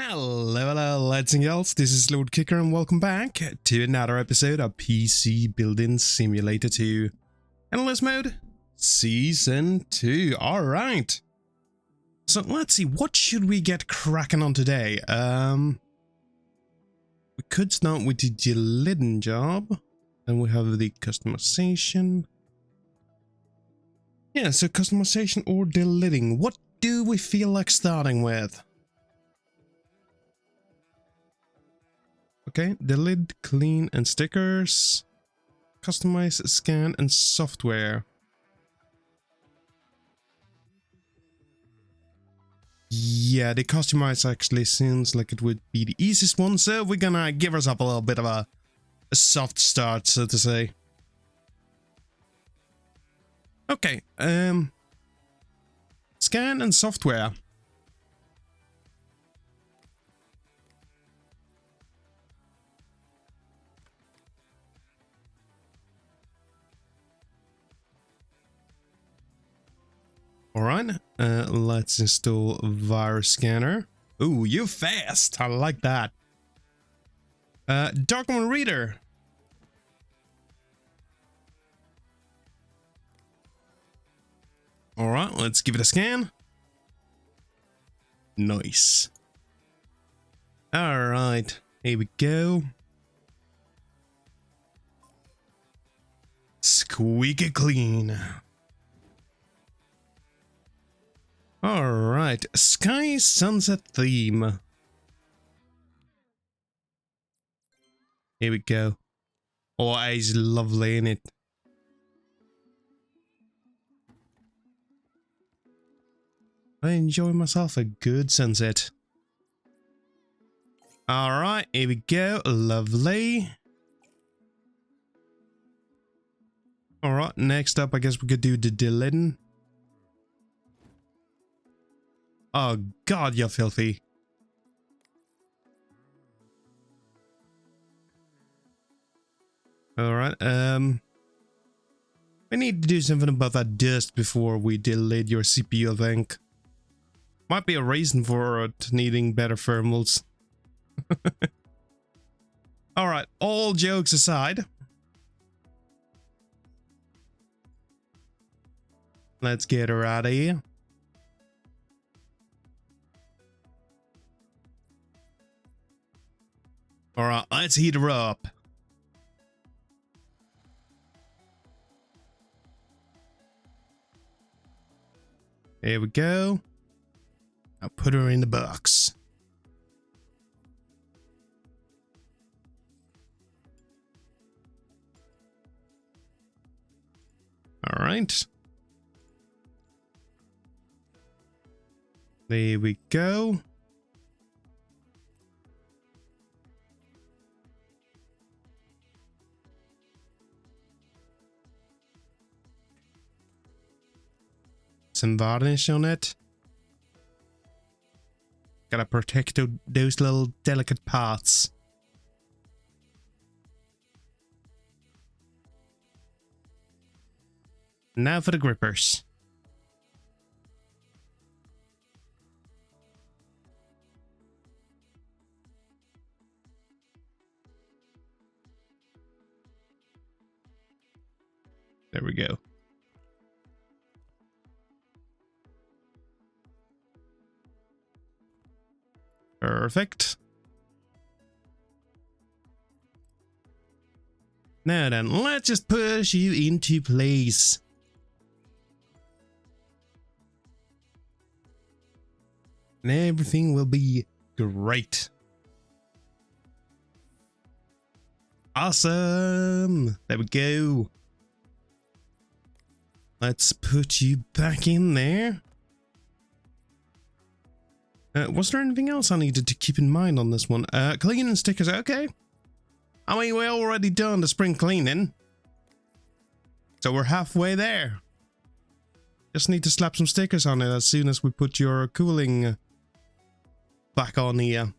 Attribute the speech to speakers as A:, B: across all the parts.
A: Hello, lads and girls, this is Lord Kicker and welcome back to another episode of PC Building Simulator 2 Endless Mode Season 2. Alright, so let's see, what should we get cracking on today? We could start with the gelatin job, and we have the customization. Yeah, so customization or delidding. What do we feel like starting with? Okay, delete, clean, and stickers. Customize, scan, and software. Yeah, the customize actually seems like it would be the easiest one, so we're gonna give ourselves a little bit of a soft start, so to say. Okay, scan and software. Alright, let's install virus scanner. Ooh, you're fast! I like that. Document reader. Alright, let's give it a scan. Nice. Alright, here we go. Squeaky clean. Alright, sky sunset theme. Here we go. Oh, it's lovely, isn't it? I enjoy myself a good sunset. Alright, here we go. Lovely. Alright, next up, I guess we could do the delidding. Oh god, you're filthy. Alright, we need to do something about that dust before we delete your CPU, I think. Might be a reason for it needing better thermals. Alright, all jokes aside. Let's get her out of here. Alright, let's heat her up. There we go. I'll put her in the box. Alright. There we go. Some varnish on it. Gotta protect those little delicate parts. Now for the grippers. There we go. Perfect. Now then, let's just push you into place. And everything will be great. Awesome. There we go. Let's put you back in there. Was there anything else I needed to keep in mind on this one? Cleaning stickers, okay. I mean, we're already done the spring cleaning. So we're halfway there. Just need to slap some stickers on it as soon as we put your cooling back on here.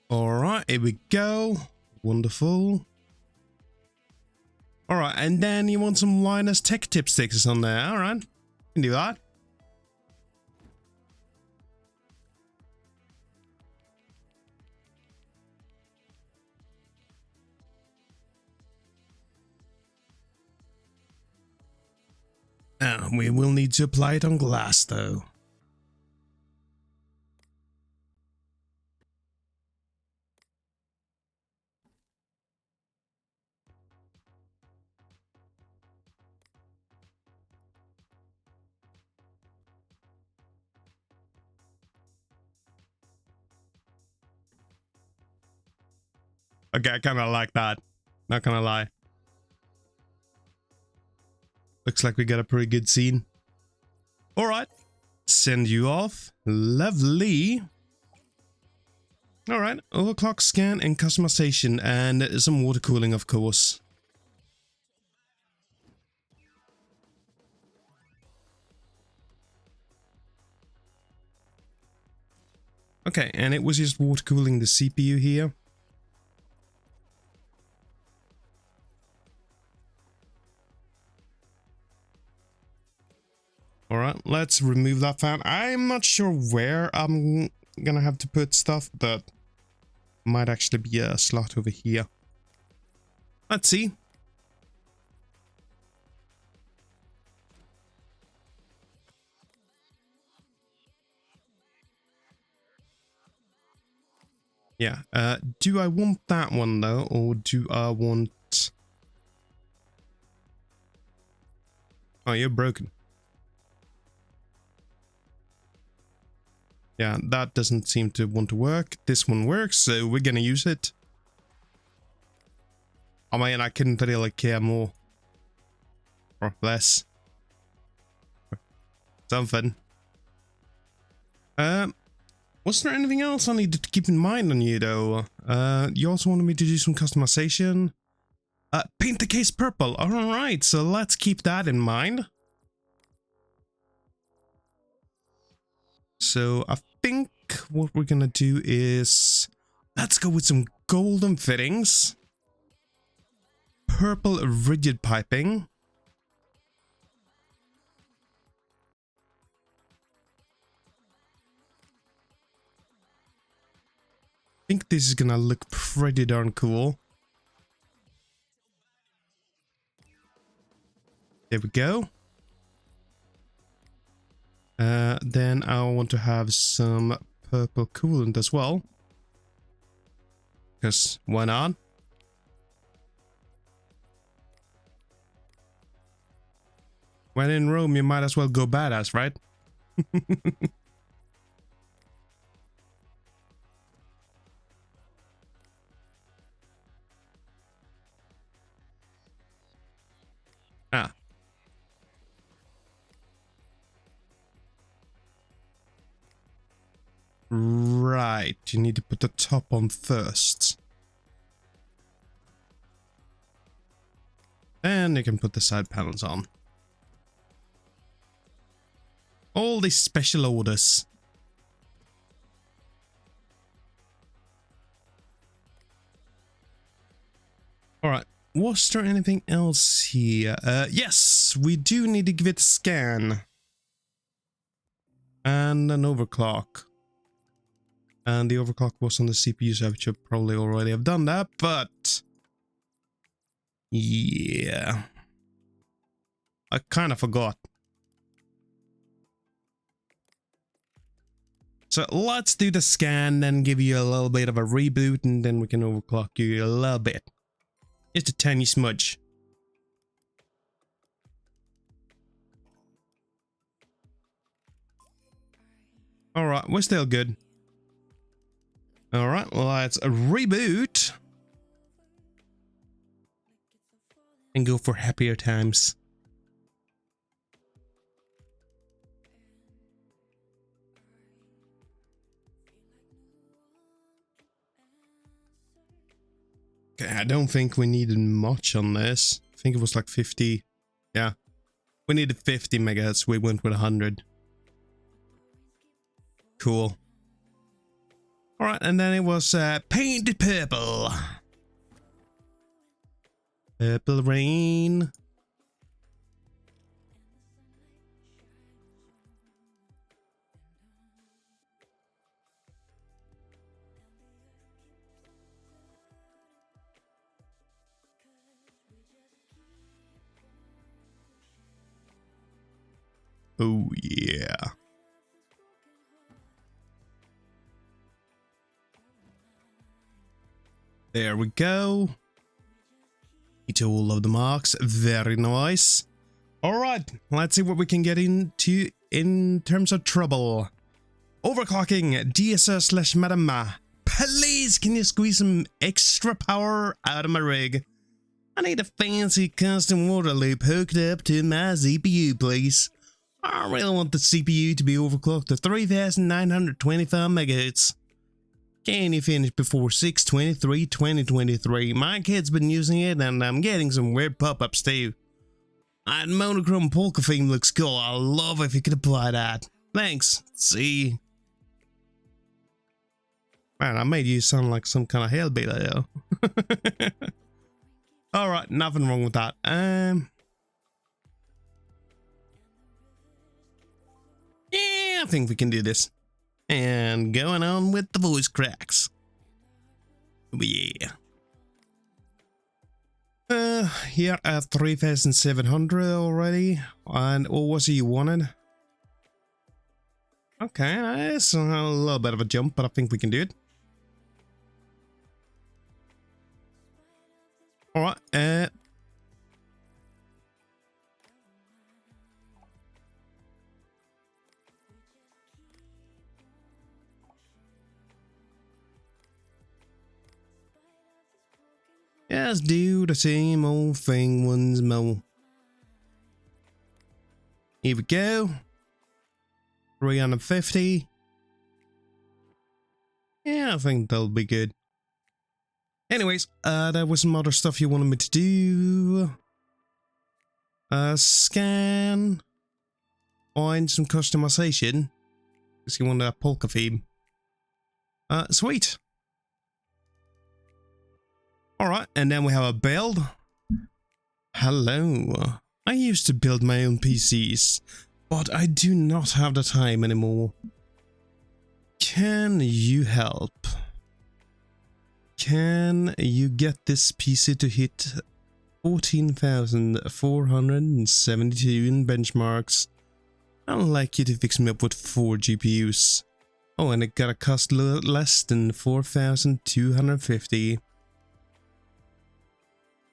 A: Alright, here we go. Wonderful. All right, and then you want some Linus Tech Tip stickers on there. All right, can do that. We will need to apply it on glass, though. Okay, I kind of like that. Not gonna lie. Looks like we got a pretty good scene. All right, send you off. Lovely. All right, overclock scan and customization and some water cooling, of course. Okay, and it was just water cooling the CPU here. All right, let's remove that fan. I'm not sure where I'm gonna have to put stuff, but might actually be a slot over here. Let's see. Yeah, do I want that one though, or do I want... Oh, you're broken. Yeah, that doesn't seem to want to work. This one works, so we're gonna use it. I mean, I couldn't really care more. Or less. Something. Was there anything else I needed to keep in mind on you, though? You also wanted me to do some customization. Paint the case purple. Alright, so let's keep that in mind. So I think what we're gonna do is... Let's go with some golden fittings. Purple rigid piping. I think this is gonna look pretty darn cool. There we go. Then I want to have some purple coolant as well. Because why not? When in Rome, you might as well go badass, right? Ah. Right, you need to put the top on first. And you can put the side panels on. All these special orders. Alright, was there anything else here? Yes, we do need to give it a scan. And an overclock. And the overclock was on the CPU, so I should probably already have done that, but... Yeah. I kind of forgot. So let's do the scan, then give you a little bit of a reboot, and then we can overclock you a little bit. Just a tiny smudge. Alright, we're still good. Alright, let's reboot. And go for happier times. Okay, I don't think we needed much on this. I think it was like 50. Yeah. We needed 50 megahertz. We went with 100. Cool. Alright, and then it was painted purple. Purple rain. Oh yeah. There we go. Hit all of the marks. Very nice. Alright, let's see what we can get into in terms of trouble. Overclocking, DSR / Madam. Please, can you squeeze some extra power out of my rig? I need a fancy custom water loop hooked up to my CPU, please. I really want the CPU to be overclocked to 3925 MHz. Can you finish before 6/23/2023? My kid's been using it and I'm getting some weird pop-ups too. That monochrome polka theme looks cool. I love if you could apply that. Thanks. See. Man, I made you sound like some kind of hellbilly though. Alright, nothing wrong with that. Yeah, I think we can do this. And going on with the voice cracks. Yeah. Here at 3700 already. And what was it you wanted? Okay, that's a little bit of a jump, but I think we can do it. Alright, just do the same old thing once more. Here we go. 350. Yeah, I think that'll be good. Anyways, there was some other stuff you wanted me to do. Scan. Find some customization. Because you want a polka theme. Sweet. Alright, and then we have a build. Hello. I used to build my own PCs, but I do not have the time anymore. Can you help? Can you get this PC to hit 14,472 in benchmarks? I'd like you to fix me up with 4 GPUs. Oh, and it gotta cost less than 4,250.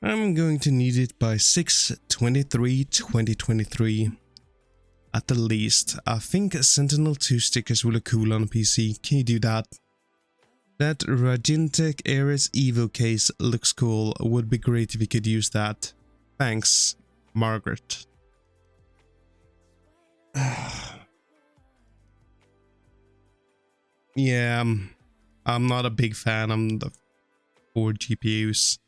A: I'm going to need it by 6/23/2023. At the least, I think Sentinel 2 stickers will look cool on a PC. Can you do that? That Ragintech Ares Evo case looks cool. Would be great if you could use that. Thanks, Margaret. Yeah, I'm not a big fan of the 4 GPUs.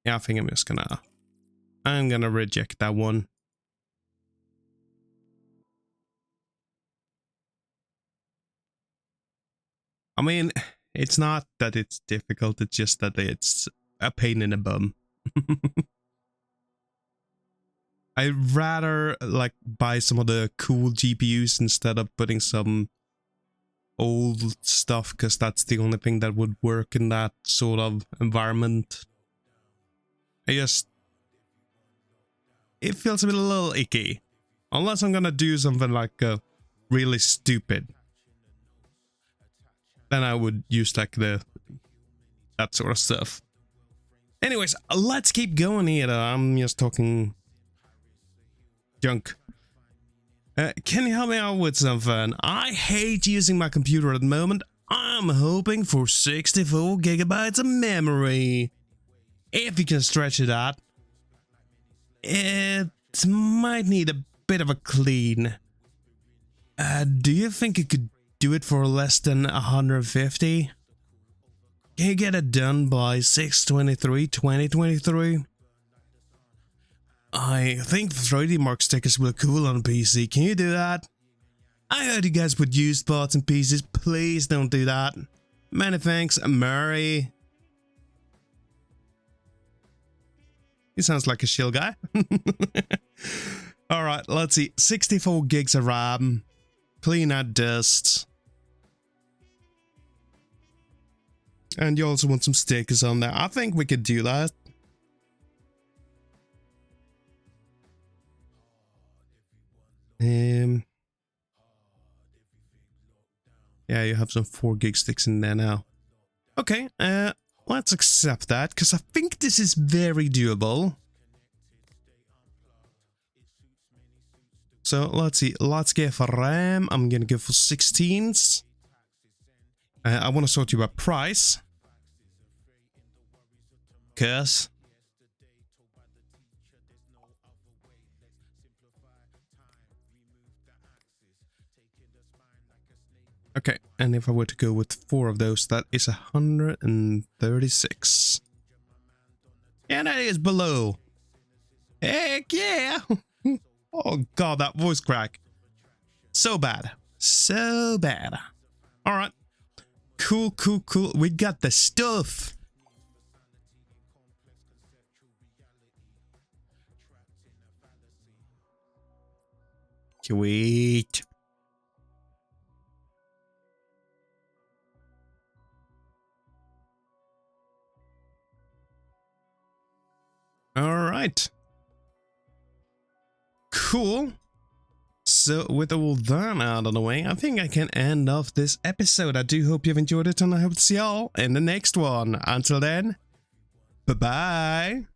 A: Yeah, I think I'm gonna reject that one. I mean, it's not that it's difficult, it's just that it's a pain in the bum. I'd rather like buy some of the cool GPUs instead of putting some old stuff, because that's the only thing that would work in that sort of environment. It feels a little icky. Unless I'm gonna do something like really stupid. Then I would use like that sort of stuff. Anyways, let's keep going here. I'm just talking junk. Can you help me out with something? I hate using my computer at the moment. I'm hoping for 64 gigabytes of memory. If you can stretch it out. It might need a bit of a clean. Do you think you could do it for less than 150? Can you get it done by 6/23/2023? I think 3D Mark stickers will look cool on a PC. Can you do that? I heard you guys put used parts in PCs. Please don't do that. Many thanks, Murray. He sounds like a chill guy. All right, let's see. 64 gigs of RAM. Clean out dust. And you also want some stickers on there. I think we could do that. Yeah, you have some 4 gig sticks in there now. Okay, let's accept that, because I think this is very doable. So let's see, let's go for RAM. I'm gonna go for 16s. I want to sort you by price. Cause okay, and if I were to go with 4 of those, that is 136. And that is below. Heck yeah! Oh god, that voice crack. So bad. So bad. Alright. Cool, cool, cool. We got the stuff. Sweet. Alright. Cool. So with all that out of the way, I think I can end off this episode. I do hope you've enjoyed it, and I hope to see y'all in the next one. Until then, bye-bye.